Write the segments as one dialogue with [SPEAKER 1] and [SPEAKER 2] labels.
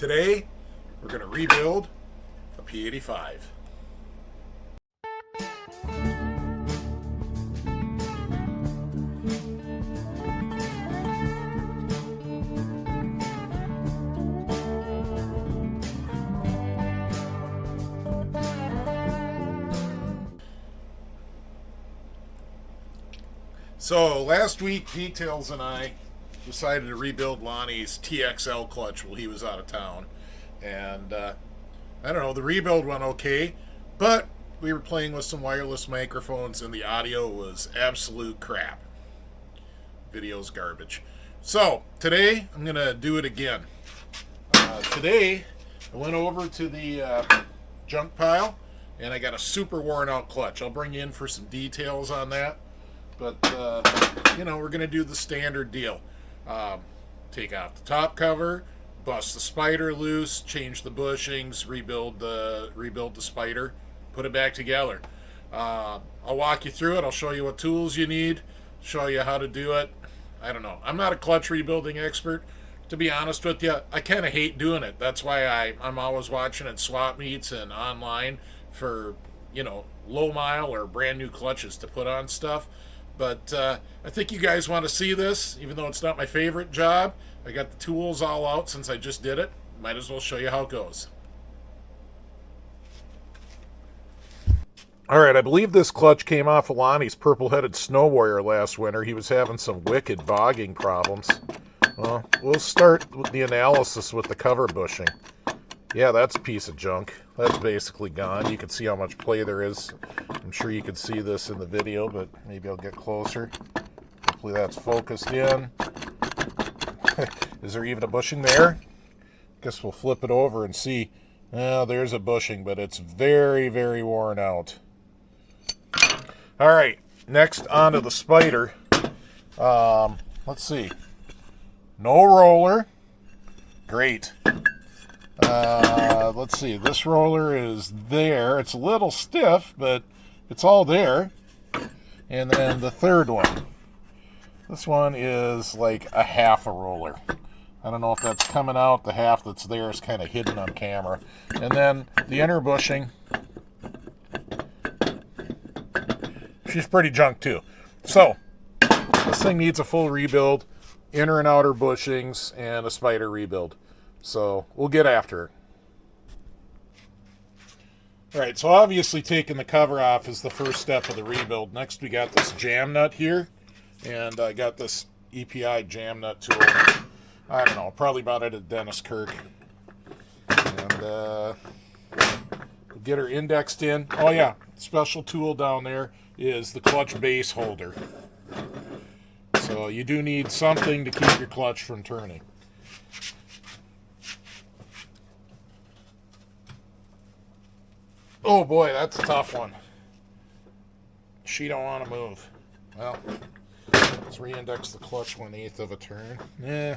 [SPEAKER 1] Today, we're going to rebuild a P85. So last week, Details and I decided to rebuild Lonnie's TXL clutch while he was out of town. And I don't know, the rebuild went okay, but we were playing with some wireless microphones and the audio was absolute crap. Video's garbage. So today, I'm going to do it again. Today, I went over to the junk pile and I got a super worn out clutch. I'll bring you in for some details on that. But, you know, we're going to do the standard deal. Take off the top cover, bust the spider loose, change the bushings, rebuild the spider, put it back together. I'll walk you through it. I'll show you what tools you need, show you how to do it. I don't know. I'm not a clutch rebuilding expert. To be honest with you, I kind of hate doing it. That's why I'm always watching at swap meets and online for, you know, low mile or brand new clutches to put on stuff. But I think you guys want to see this, even though it's not my favorite job. I got the tools all out since I just did it. Might as well show you how it goes. Alright, I believe this clutch came off of Lonnie's purple-headed snow warrior last winter. He was having some wicked bogging problems. Well, we'll start with the analysis with the cover bushing. Yeah, that's a piece of junk. That's basically gone. You can see how much play there is. I'm sure you can see this in the video, but maybe I'll get closer. Hopefully that's focused in. Is there even a bushing there? Guess we'll flip it over and see. Oh, there's a bushing, but it's very, very worn out. All right, next onto the spider. Let's see. No roller. Great. Let's see, this roller is there. It's a little stiff, but it's all there. And then the third one. This one is like a half a roller. I don't know if that's coming out. The half that's there is kind of hidden on camera. And then the inner bushing. She's pretty junk too. So, this thing needs a full rebuild. Inner and outer bushings and a spider rebuild. So we'll get after it. Alright, so obviously taking the cover off is the first step of the rebuild. Next we got this jam nut here. And I got this EPI jam nut tool. I don't know, probably bought it at Dennis Kirk. And we'll get her indexed in. Oh yeah, special tool down there is the clutch base holder. So you do need something to keep your clutch from turning. Oh boy, that's a tough one. She don't want to move. Well, let's re-index the clutch 1/8 of a turn. Yeah.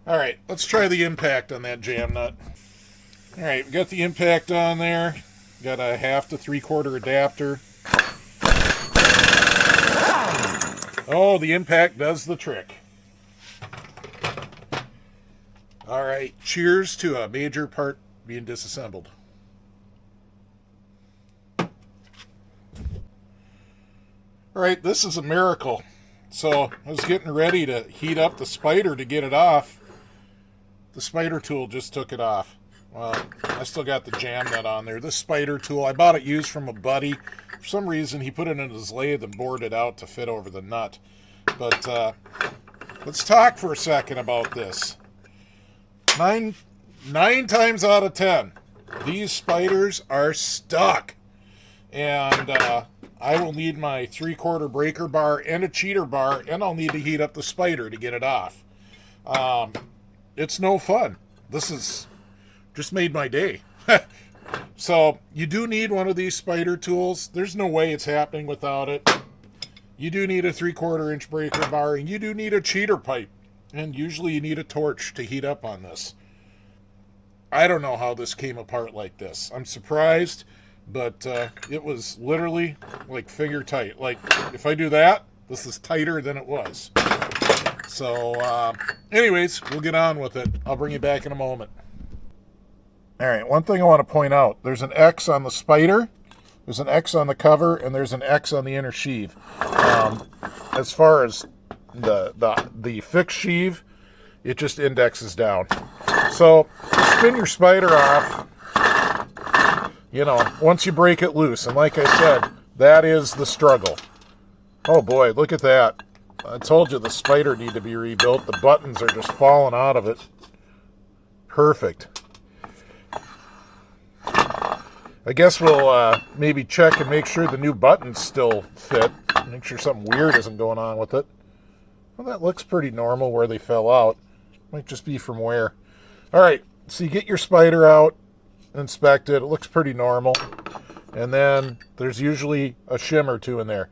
[SPEAKER 1] All right, let's try the impact on that jam nut. All right, we got the impact on there. Got a 1/2 to 3/4 adapter. Oh, the impact does the trick. All right, cheers to a major part being disassembled. All right, this is a miracle. So I was getting ready to heat up the spider to get it off. The spider tool just took it off. Well, I still got the jam nut on there. This spider tool, I bought it used from a buddy. For some reason, he put it in his lathe and bored it out to fit over the nut. But let's talk for a second about this. Nine times out of 10, these spiders are stuck. And I will need my 3/4 breaker bar and a cheater bar, and I'll need to heat up the spider to get it off. It's no fun. This is just made my day. So you do need one of these spider tools. There's no way it's happening without it. You do need a 3/4 inch breaker bar, and you do need a cheater pipe. And usually you need a torch to heat up on this. I don't know how this came apart like this. I'm surprised, but it was literally like finger tight. Like if I do that, this is tighter than it was. So, anyways, we'll get on with it. I'll bring you back in a moment. All right, one thing I want to point out, there's an X on the spider, there's an X on the cover, and there's an X on the inner sheave. As far as the fixed sheave, it just indexes down. So, spin your spider off, you know, once you break it loose. And like I said, that is the struggle. Oh boy, look at that. I told you the spider needed to be rebuilt. The buttons are just falling out of it. Perfect. I guess we'll maybe check and make sure the new buttons still fit. Make sure something weird isn't going on with it. Well, that looks pretty normal where they fell out. Might just be from wear. All right, so you get your spider out, inspect it. It looks pretty normal. And then there's usually a shim or two in there.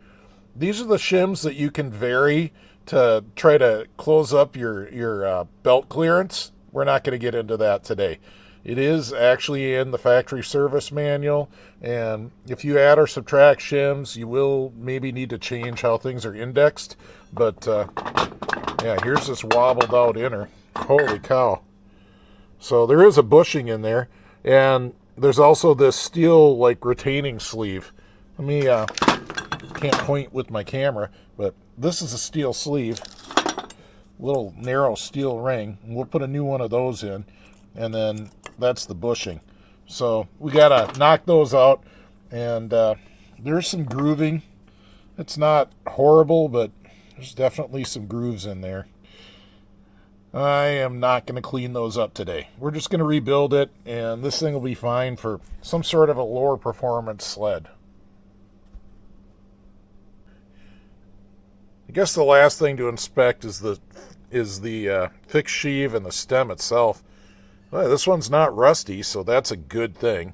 [SPEAKER 1] These are the shims that you can vary to try to close up your belt clearance. We're not going to get into that today. It is actually in the factory service manual, and if you add or subtract shims, you will maybe need to change how things are indexed. But yeah, here's this wobbled out inner. Holy cow. So there is a bushing in there, and there's also this steel like retaining sleeve. Let me can't point with my camera, but this is a steel sleeve, little narrow steel ring, and we'll put a new one of those in, and then that's the bushing. So we gotta knock those out, and there's some grooving. It's not horrible, but there's definitely some grooves in there. I am not going to clean those up today. We're just going to rebuild it, and this thing will be fine for some sort of a lower performance sled. I guess the last thing to inspect is the fixed sheave and the stem itself. Well, this one's not rusty, so that's a good thing.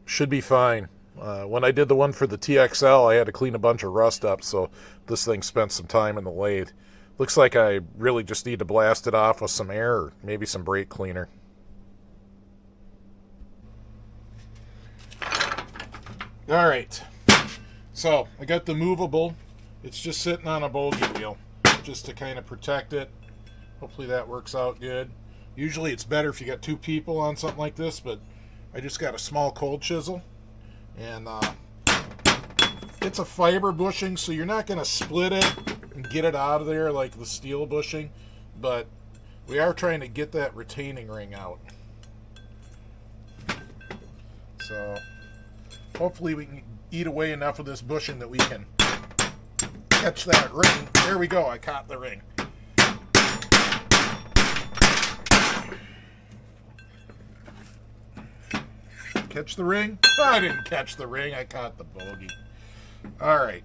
[SPEAKER 1] Should be fine. When I did the one for the TXL, I had to clean a bunch of rust up, so this thing spent some time in the lathe. Looks like I really just need to blast it off with some air or maybe some brake cleaner. All right, so I got the movable. It's just sitting on a bogey wheel just to kind of protect it. Hopefully that works out good. Usually it's better if you got two people on something like this, but I just got a small cold chisel, and it's a fiber bushing, so you're not going to split it and get it out of there like the steel bushing, but we are trying to get that retaining ring out. So hopefully we can eat away enough of this bushing that we can catch that ring. There we go, I caught the ring. Catch the ring? Oh, I didn't catch the ring, I caught the bogey. All right,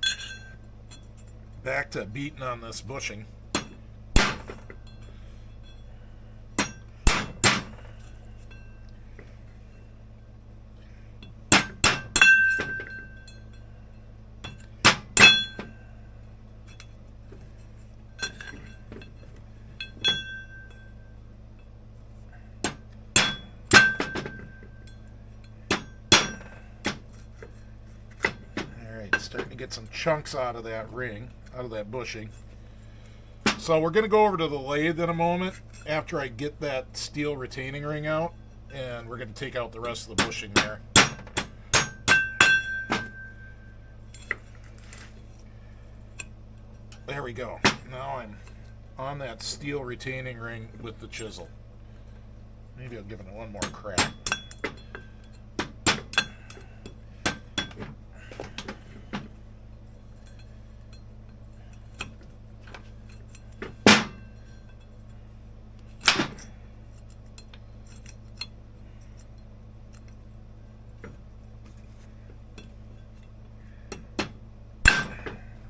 [SPEAKER 1] back to beating on this bushing. Starting to get some chunks out of that ring, out of that bushing. So we're going to go over to the lathe in a moment after I get that steel retaining ring out, and we're going to take out the rest of the bushing there. There we go. Now I'm on that steel retaining ring with the chisel. Maybe I'll give it one more crack.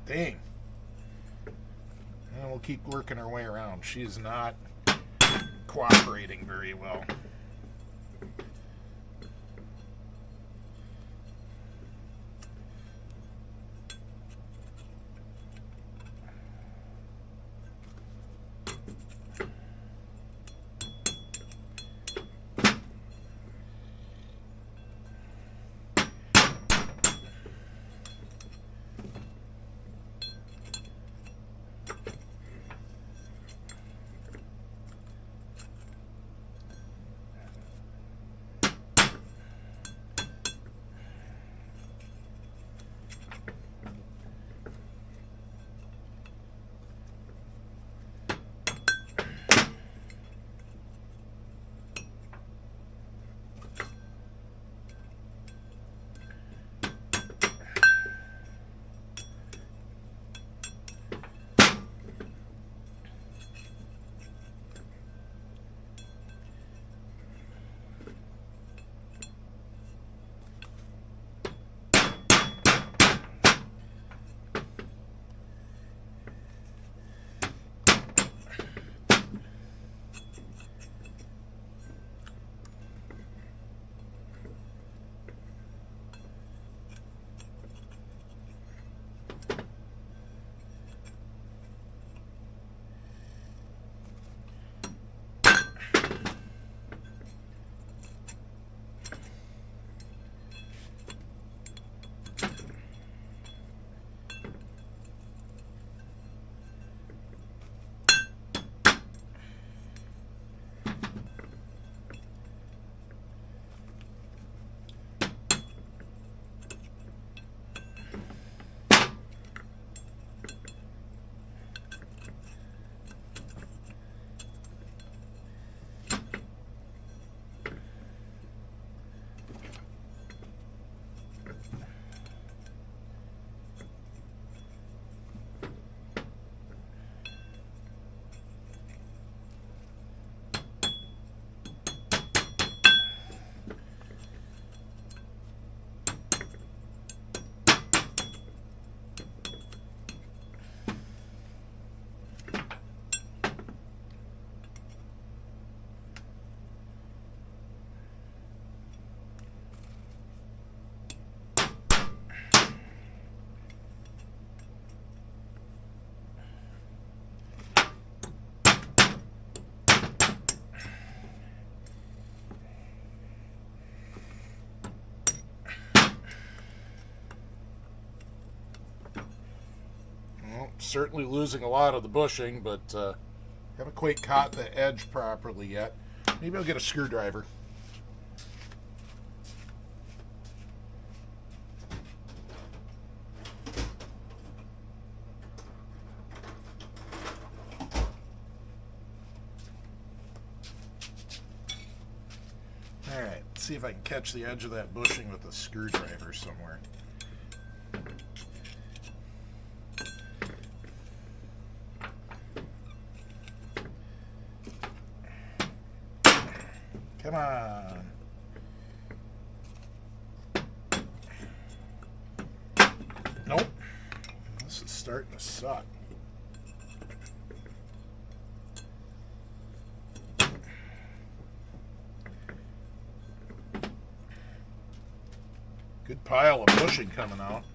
[SPEAKER 1] Dang. And we'll keep working our way around. She is not cooperating very well. certainly losing a lot of the bushing, but haven't quite caught the edge properly yet. Maybe I'll get a screwdriver. Alright, let's see if I can catch the edge of that bushing with a screwdriver somewhere. Come on. Nope. This is starting to suck. Good pile of bushing coming out.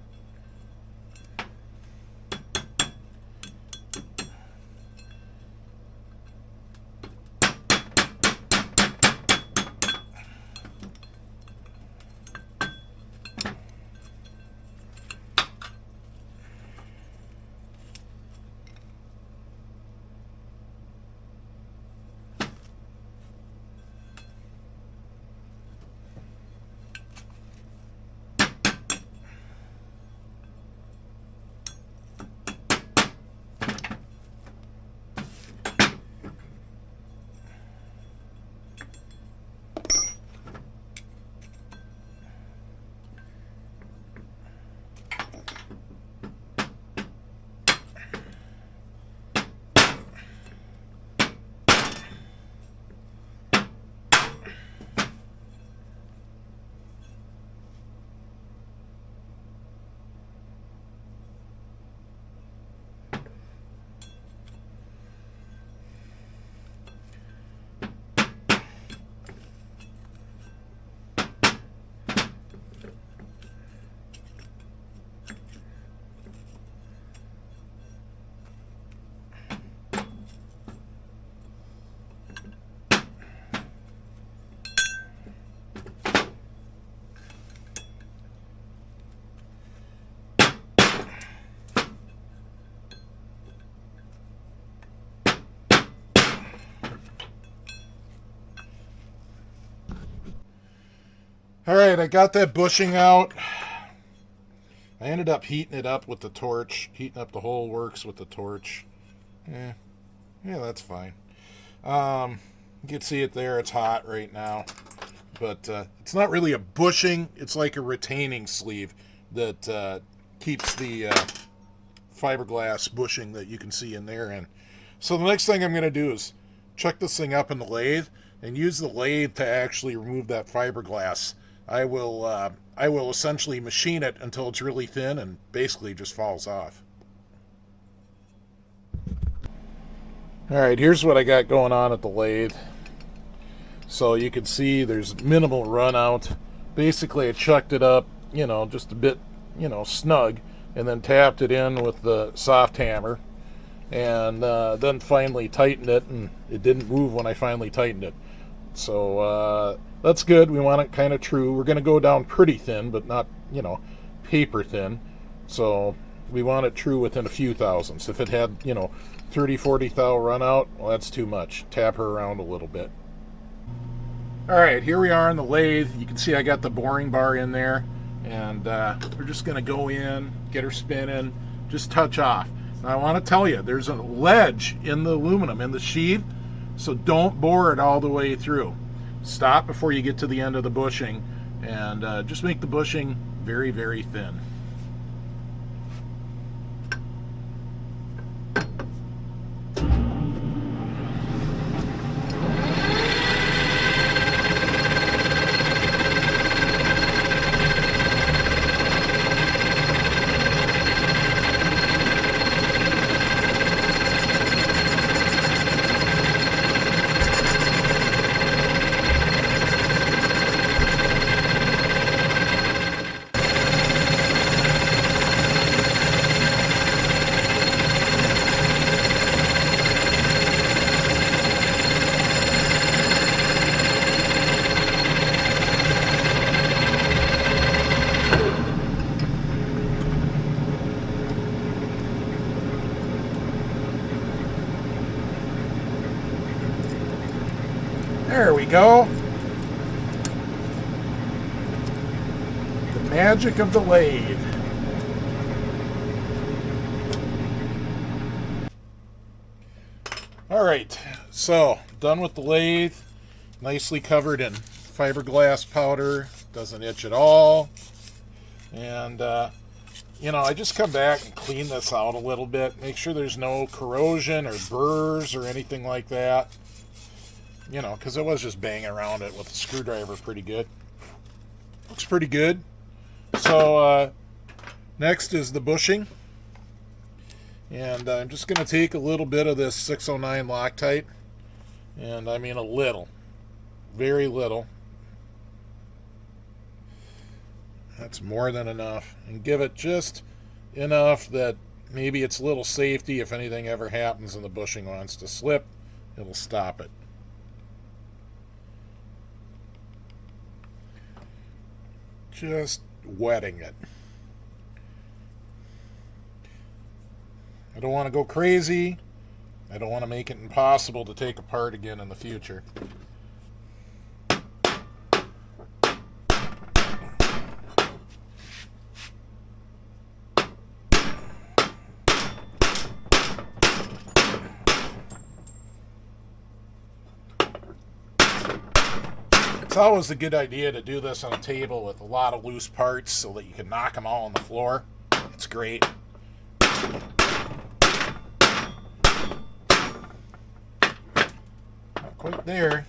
[SPEAKER 1] Alright, I got that bushing out. I ended up heating it up with the torch, heating up the whole works with the torch. Yeah, that's fine. You can see it there, it's hot right now. But it's not really a bushing, it's like a retaining sleeve that keeps the fiberglass bushing that you can see in there in. So the next thing I'm going to do is chuck this thing up in the lathe and use the lathe to actually remove that fiberglass. I will essentially machine it until it's really thin and basically just falls off. Alright, here's what I got going on at the lathe. So you can see there's minimal run out. Basically I chucked it up, just a bit, snug, and then tapped it in with the soft hammer, and then finally tightened it, and it didn't move when I finally tightened it. So that's good. We want it kind of true. We're going to go down pretty thin, but not, paper thin. So we want it true within a few thousandths. If it had, 30, 40 thou run out, well, that's too much. Tap her around a little bit. All right, here we are in the lathe. You can see I got the boring bar in there, and we're just going to go in, get her spinning, just touch off. Now I want to tell you, there's a ledge in the aluminum, in the sheath, so don't bore it all the way through. Stop before you get to the end of the bushing, and just make the bushing very, very thin. go. The magic of the lathe. All right, so done with the lathe. Nicely covered in fiberglass powder. Doesn't itch at all. And, you know, I just come back and clean this out a little bit. Make sure there's no corrosion or burrs or anything like that. You know, because it was just banging around it with a screwdriver pretty good. Looks pretty good. So, next is the bushing. And I'm just going to take a little bit of this 609 Loctite. And I mean a little. Very little. That's more than enough. And give it just enough that maybe it's a little safety. If anything ever happens and the bushing wants to slip, it'll stop it. Just wetting it. I don't want to go crazy. I don't want to make it impossible to take apart again in the future. It's always a good idea to do this on a table with a lot of loose parts so that you can knock them all on the floor. It's great. Not quite there.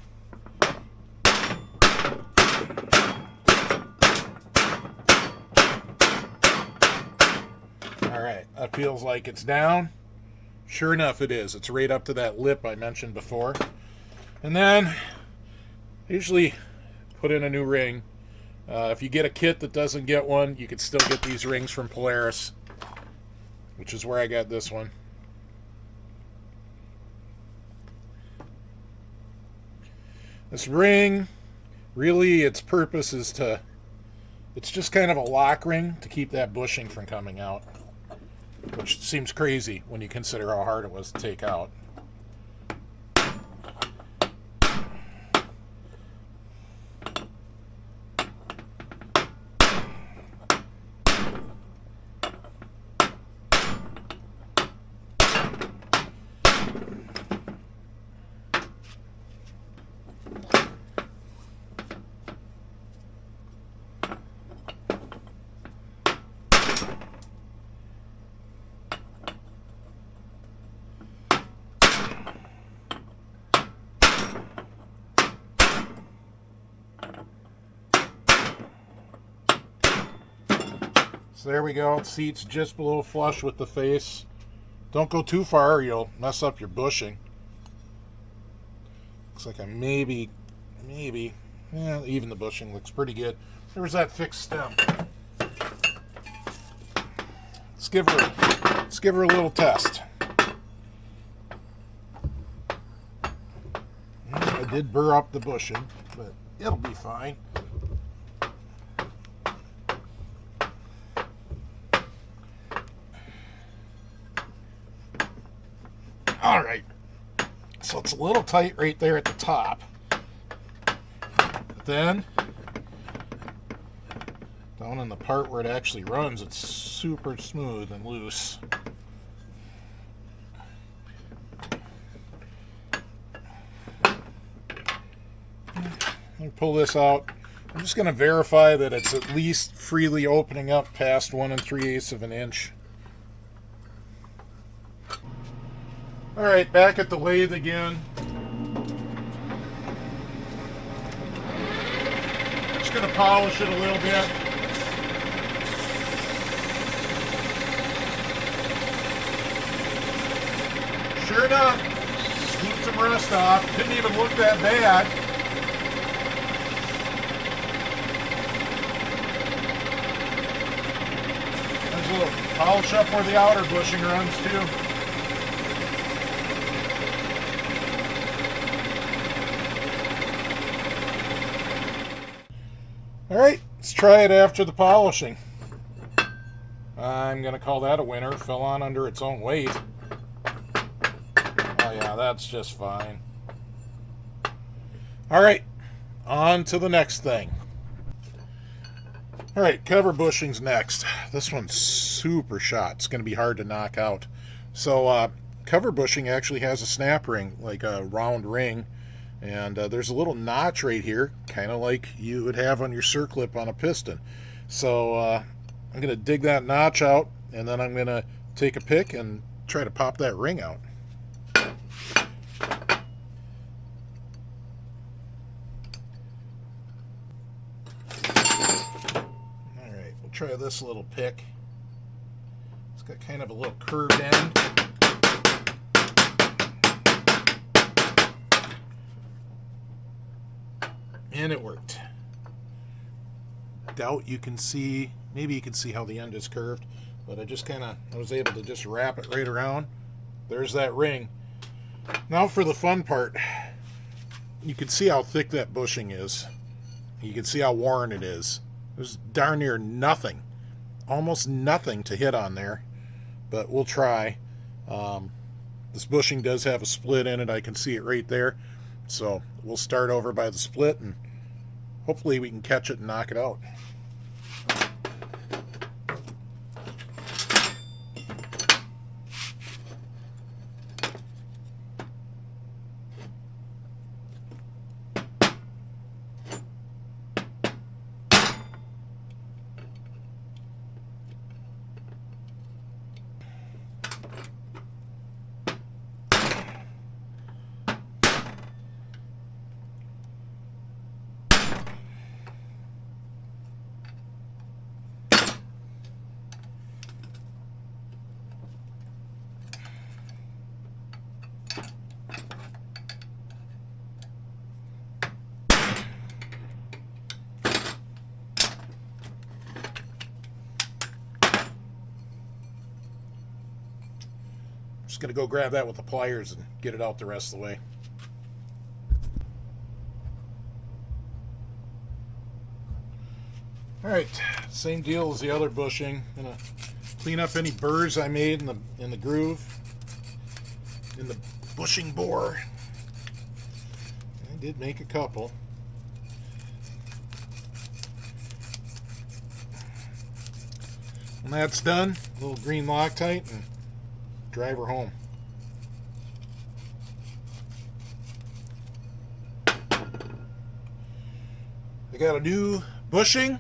[SPEAKER 1] Alright, that feels like it's down. Sure enough, it is. It's right up to that lip I mentioned before. And then, usually put in a new ring. If you get a kit that doesn't get one, you can still get these rings from Polaris, which is where I got this one. This ring, really its purpose is to, it's just kind of a lock ring to keep that bushing from coming out, which seems crazy when you consider how hard it was to take out. So there we go. It seats just below flush with the face. Don't go too far or you'll mess up your bushing. Looks like I maybe, yeah, even the bushing looks pretty good. There's that fixed stem. Let's give her a little test. I did burr up the bushing, but it'll be fine. All right, so it's a little tight right there at the top. But then, down in the part where it actually runs, it's super smooth and loose. Let me pull this out. I'm just going to verify that it's at least freely opening up past 1 3/8 of an inch. All right, back at the lathe again. Just going to polish it a little bit. Sure enough, scooped some rust off. Didn't even look that bad. There's a little polish up where the outer bushing runs too. Alright, let's try it after the polishing. I'm going to call that a winner. Fell on under its own weight. Oh yeah, that's just fine. Alright, on to the next thing. All right, cover bushings next. This one's super shot. It's going to be hard to knock out. So cover bushing actually has a snap ring, like a round ring, and there's a little notch right here, kind of like you would have on your circlip on a piston. So I'm going to dig that notch out, and then I'm going to take a pick and try to pop that ring out. Try this little pick. It's got kind of a little curved end. And it worked. Doubt you can see, maybe you can see how the end is curved, but I was able to just wrap it right around. There's that ring. Now for the fun part. You can see how thick that bushing is. You can see how worn it is. There's darn near nothing, almost nothing to hit on there, but we'll try. This bushing does have a split in it. I can see it right there. So we'll start over by the split, and hopefully we can catch it and knock it out. Just going to go grab that with the pliers and get it out the rest of the way. Alright, same deal as the other bushing. I'm going to clean up any burrs I made in the groove, in the bushing bore. I did make a couple. When that's done, a little green Loctite and drive her home. I got a new bushing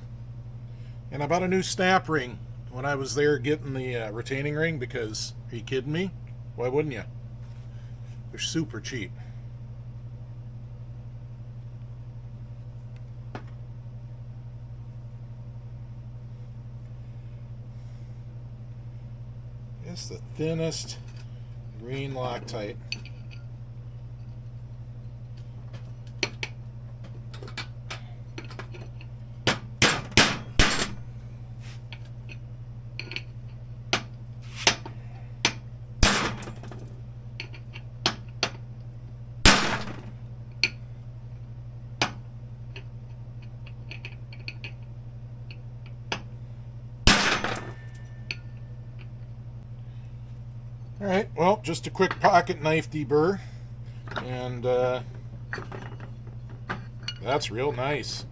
[SPEAKER 1] and I bought a new snap ring when I was there getting the retaining ring, because, are you kidding me? Why wouldn't you? They're super cheap. It's the thinnest green Loctite. Alright, well, just a quick pocket knife deburr, and that's real nice.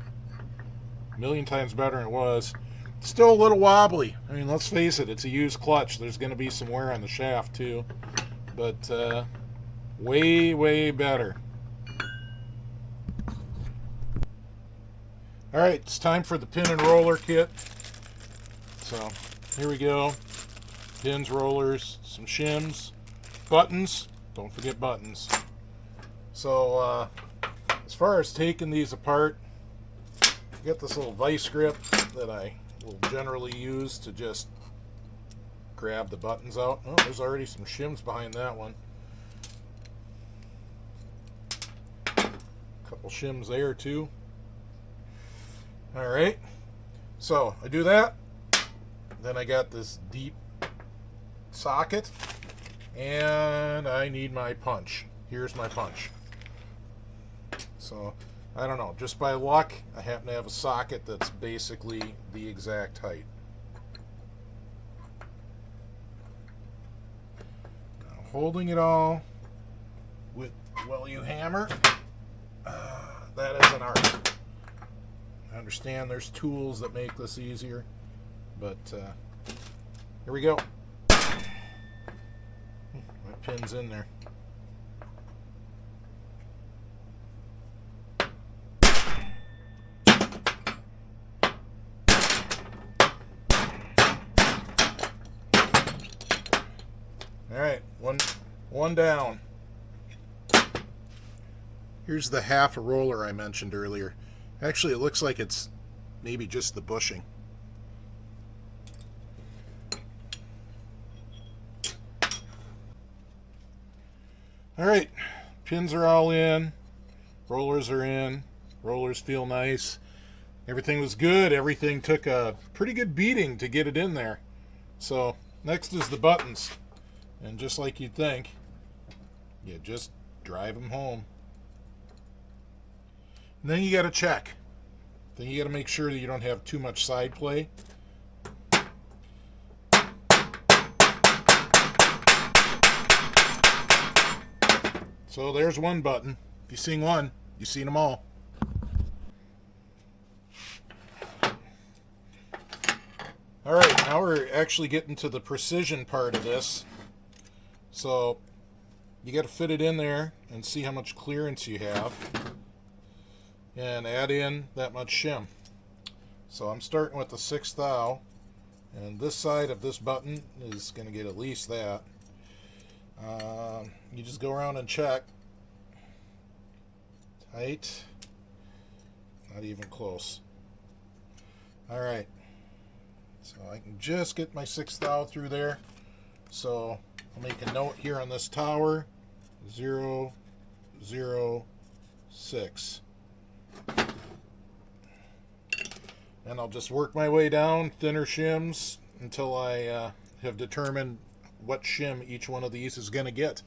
[SPEAKER 1] A million times better than it was. Still a little wobbly. I mean, let's face it, it's a used clutch. There's going to be some wear on the shaft too, but way, way better. Alright, it's time for the pin and roller kit. So, here we go. Pins, rollers, some shims, buttons. Don't forget buttons. So as far as taking these apart, I got this little vice grip that I will generally use to just grab the buttons out. Oh, there's already some shims behind that one. Couple shims there too. Alright, so I do that. Then I got this deep socket, and I need my punch. Here's my punch. So I don't know, just by luck I happen to have a socket that's basically the exact height. Now, holding it all with, well, you hammer, that is an art. understand there's tools that make this easier, but here we go. My pin's in there. All right, one down. Here's the half a roller I mentioned earlier. Actually, it looks like it's maybe just the bushing. All right, pins are all in, rollers are in, rollers feel nice. Everything was good. Everything took a pretty good beating to get it in there. So next is the buttons. And just like you'd think, you just drive them home. And then you got to check. Then you got to make sure that you don't have too much side play. So there's one button. If you've seen one, you've seen them all. All right, now we're actually getting to the precision part of this. So you got to fit it in there and see how much clearance you have and add in that much shim. So I'm starting with the 6th thou, and this side of this button is going to get at least that. You just go around and check. Tight. Not even close. All right. So I can just get my 6th thou through there. So I'll make a note here on this tower. 0, 0, 6. And I'll just work my way down thinner shims until I have determined what shim each one of these is going to get.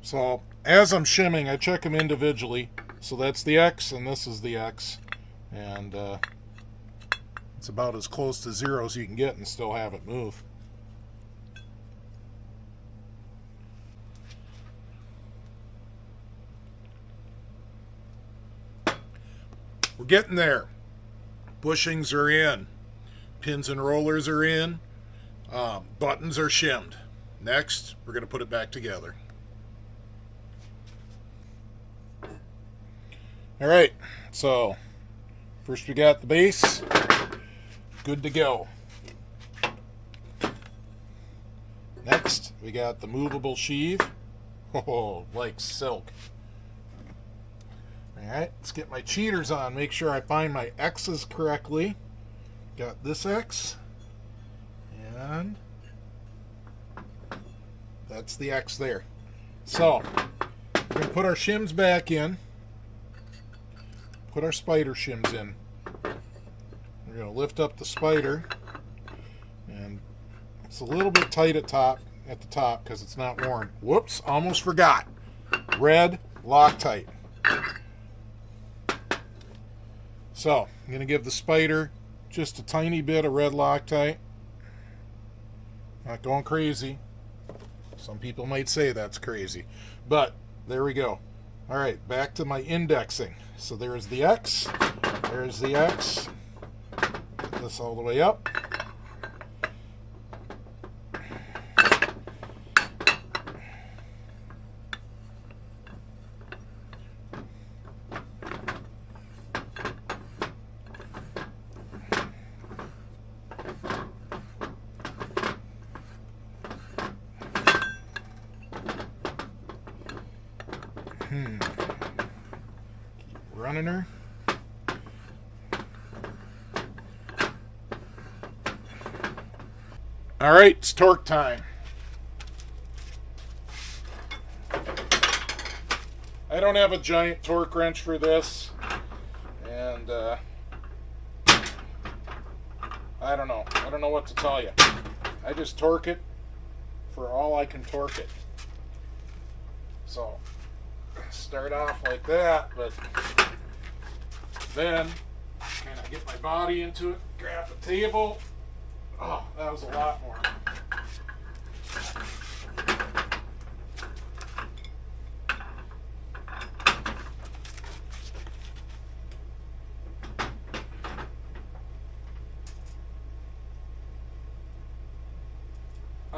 [SPEAKER 1] So as I'm shimming, I check them individually. So that's the X and this is the X. And it's about as close to 0 as you can get and still have it move. We're getting there. Bushings are in. Pins and rollers are in. Buttons are shimmed. Next, we're going to put it back together. All right, so first we got the base. Good to go. Next, we got the movable sheave. Oh, like silk. Alright, let's get my cheaters on. Make sure I find my X's correctly. Got this X. And that's the X there. So, we're going to put our shims back in. Put our spider shims in. We're going to lift up the spider. And it's a little bit tight at the top because it's not worn. Whoops, almost forgot. Red Loctite. So, I'm going to give the spider just a tiny bit of red Loctite. Not going crazy. Some people might say that's crazy. But, there we go. Alright, back to my indexing. So there's the X. There's the X. Get this all the way up. Keep running her. All right, it's torque time. I don't have a giant torque wrench for this, and I don't know. I don't know what to tell you. I just torque it for all I can torque it. So, start off like that, but then kind of get my body into it, grab the table. Oh, that was a lot more.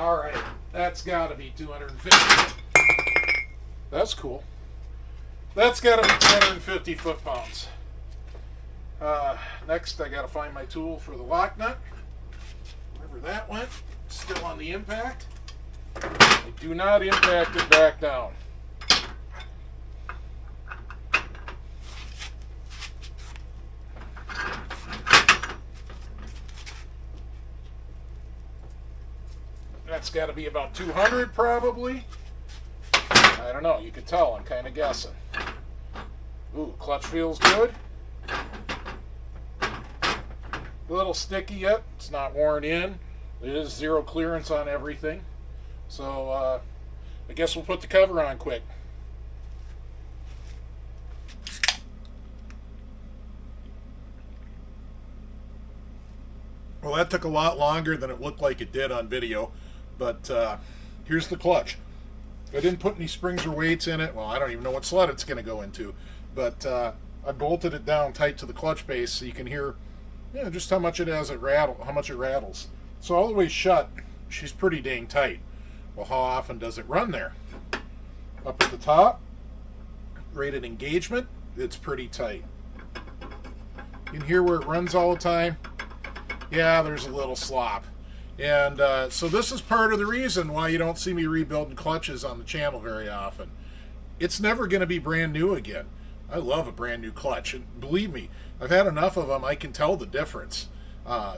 [SPEAKER 1] All right, that's got to be 250. That's cool. That's got to be 250 foot-pounds. Next, I got to find my tool for the lock nut. Wherever that went, still on the impact. I do not impact it back down. That's got to be about 200 probably. I don't know. You could tell. I'm kind of guessing. Ooh, clutch feels good. A little sticky yet. It's not worn in. It is zero clearance on everything. So I guess we'll put the cover on quick. Well, that took a lot longer than it looked like it did on video. But here's the clutch. I didn't put any springs or weights in it. Well, I don't even know what sled it's going to go into. But I bolted it down tight to the clutch base so you can hear just how much it rattles. So all the way shut, she's pretty dang tight. Well, how often does it run there? Up at the top, rated engagement, it's pretty tight. You can hear where it runs all the time. Yeah, there's a little slop. And so this is part of the reason why you don't see me rebuilding clutches on the channel very often. It's never going to be brand new again. I love a brand new clutch, and believe me, I've had enough of them. I can tell the difference.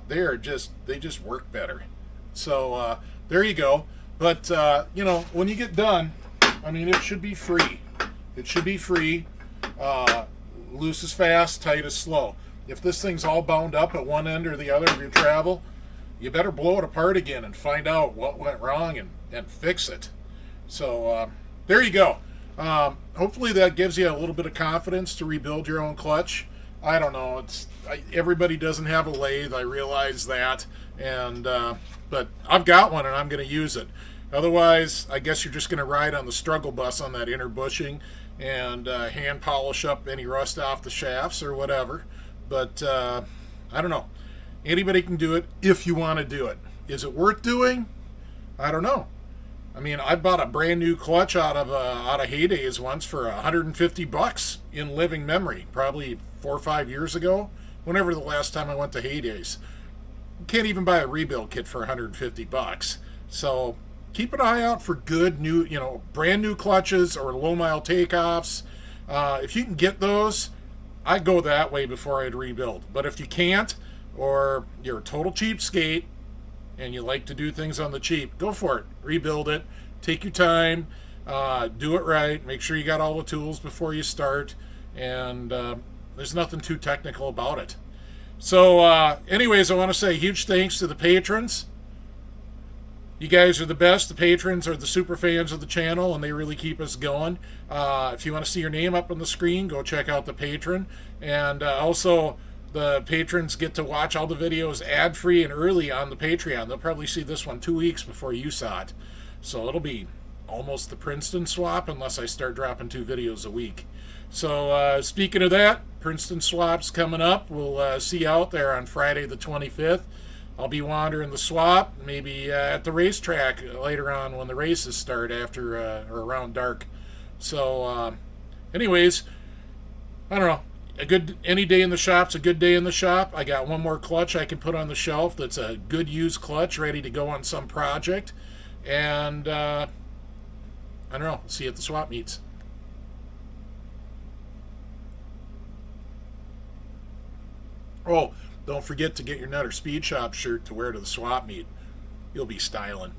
[SPEAKER 1] They just work better. So there you go. But when you get done, I mean, it should be free. It should be free. Loose is fast, tight is slow. If this thing's all bound up at one end or the other of your travel, you better blow it apart again and find out what went wrong and fix it. So there you go. Hopefully that gives you a little bit of confidence to rebuild your own clutch. I don't know. Everybody doesn't have a lathe. I realize that, but I've got one and I'm going to use it. Otherwise, I guess you're just going to ride on the struggle bus on that inner bushing and hand polish up any rust off the shafts or whatever. But I don't know. Anybody can do it if you want to do it. Is it worth doing? I don't know. I mean, I bought a brand new clutch out of Heydays once for $150 in living memory, probably 4 or 5 years ago. Whenever the last time I went to Heydays, can't even buy a rebuild kit for $150. So keep an eye out for good new, brand new clutches or low mile takeoffs. If you can get those, I'd go that way before I'd rebuild. But if you can't, or you're a total cheapskate and you like to do things on the cheap, go for it. Rebuild it. Take your time. Do it right. Make sure you got all the tools before you start. And there's nothing too technical about it. So anyways, I want to say huge thanks to the patrons. You guys are the best. The patrons are the super fans of the channel, and they really keep us going. If you want to see your name up on the screen, go check out the patron. And also, the patrons get to watch all the videos ad-free and early on the Patreon. They'll probably see this one 2 weeks before you saw it. So it'll be almost the Princeton swap unless I start dropping 2 videos a week. So speaking of that, Princeton swap's coming up. We'll see you out there on Friday the 25th. I'll be wandering the swap, maybe at the racetrack later on when the races start after or around dark. So anyways, I don't know. Any day in the shop's a good day in the shop. I got one more clutch I can put on the shelf that's a good used clutch ready to go on some project. And I don't know. See you at the swap meets. Oh, don't forget to get your Nutter Speed Shop shirt to wear to the swap meet. You'll be styling.